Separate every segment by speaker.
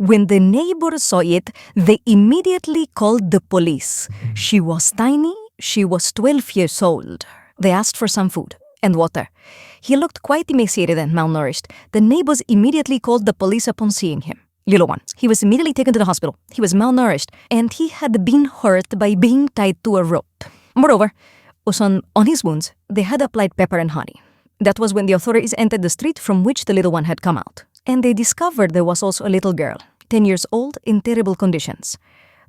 Speaker 1: When the neighbors saw it, they immediately called the police. She was tiny. She was 12 years old. They asked for some food and water. He looked quite emaciated and malnourished. The neighbors immediately called the police upon seeing him. Little one. He was immediately taken to the hospital. He was malnourished, and he had been hurt by being tied to a rope. Moreover, on his wounds, they had applied pepper and honey. That was when the authorities entered the street from which the little one had come out. And they discovered there was also a little girl, 10 years old, in terrible conditions.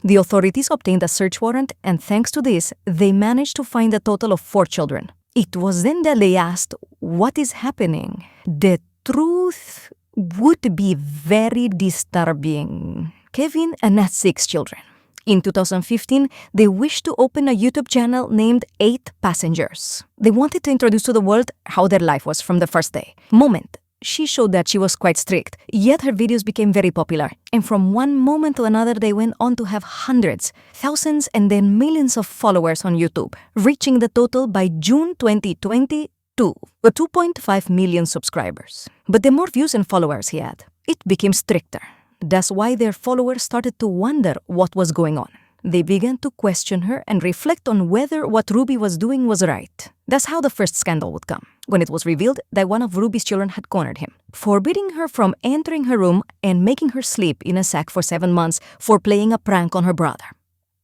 Speaker 1: The authorities obtained a search warrant, and thanks to this, they managed to find a total of 4 children. It was then that they asked, what is happening? The truth would be very disturbing. Kevin had 6 children. In 2015, they wished to open a YouTube channel named 8 Passengers. They wanted to introduce to the world how their life was from the first day. Moment. She showed that she was quite strict, yet her videos became very popular. And from one moment to another, they went on to have hundreds, thousands, and then millions of followers on YouTube, reaching the total by June 2022, 2.5 million subscribers. But the more views and followers he had, it became stricter. That's why their followers started to wonder what was going on. They began to question her and reflect on whether what Ruby was doing was right. That's how the first scandal would come, when it was revealed that one of Ruby's children had cornered him, forbidding her from entering her room and making her sleep in a sack for 7 months for playing a prank on her brother.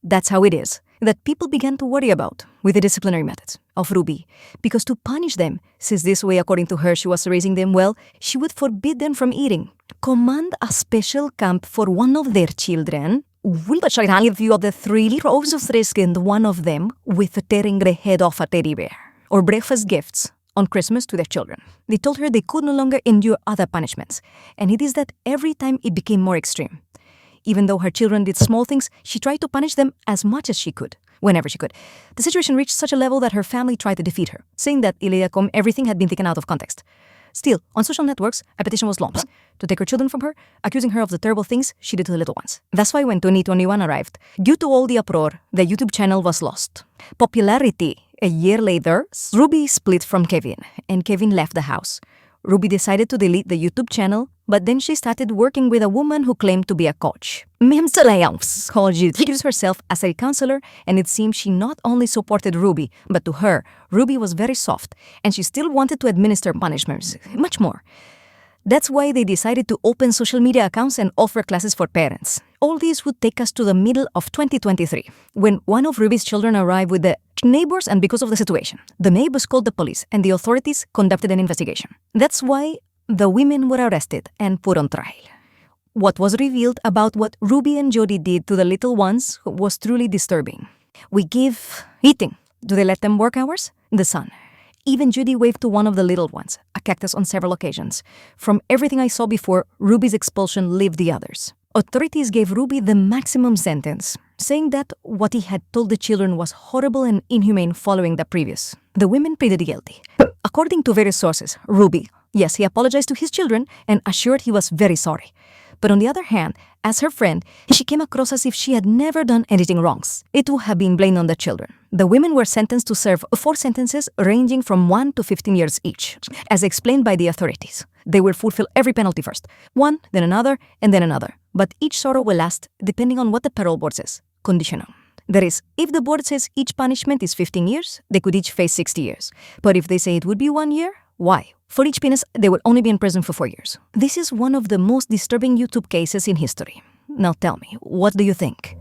Speaker 1: That's how it is that people began to worry about with the disciplinary methods of Ruby, because to punish them, since this way, according to her, she was raising them well, she would forbid them from eating, command a special camp for one of their children, view of the 3 rows of and one of them with tearing the head off a teddy bear, or breakfast gifts on Christmas to their children. They told her they could no longer endure other punishments, and it is that every time it became more extreme. Even though her children did small things, she tried to punish them as much as she could, whenever she could. The situation reached such a level that her family tried to defeat her, saying that everything had been taken out of context. Still, on social networks, a petition was launched to take her children from her, accusing her of the terrible things she did to the little ones. That's why when 2021 arrived, due to all the uproar, the YouTube channel was lost. Popularity. A year later, Ruby split from Kevin, and Kevin left the house. Ruby decided to delete the YouTube channel, but then she started working with a woman who claimed to be a coach. She introduced herself as a counselor, and it seemed she not only supported Ruby, but to her, Ruby was very soft, and she still wanted to administer punishments, much more. That's why they decided to open social media accounts and offer classes for parents. All this would take us to the middle of 2023, when one of Ruby's children arrived with the neighbors, and because of the situation, the neighbors called the police and the authorities conducted an investigation. That's why the women were arrested and put on trial. What was revealed about what Ruby and Jody did to the little ones was truly disturbing. We give eating. Do they let them work hours? The sun. Even Judy waved to one of the little ones, a cactus, on several occasions. From everything I saw before, Ruby's expulsion lived the others. Authorities gave Ruby the maximum sentence, saying that what he had told the children was horrible and inhumane following the previous. The women pleaded guilty. According to various sources, Ruby, yes, he apologized to his children and assured he was very sorry. But on the other hand, as her friend, she came across as if she had never done anything wrong. It would have been blamed on the children. The women were sentenced to serve 4 sentences ranging from 1 to 15 years each, as explained by the authorities. They will fulfill every penalty first, one, then another, and then another. But each sorrow will last depending on what the parole board says. Conditional. That is, if the board says each punishment is 15 years, they could each face 60 years. But if they say it would be 1 year, why? For each penis, they will only be in prison for 4 years. This is one of the most disturbing YouTube cases in history. Now tell me, what do you think?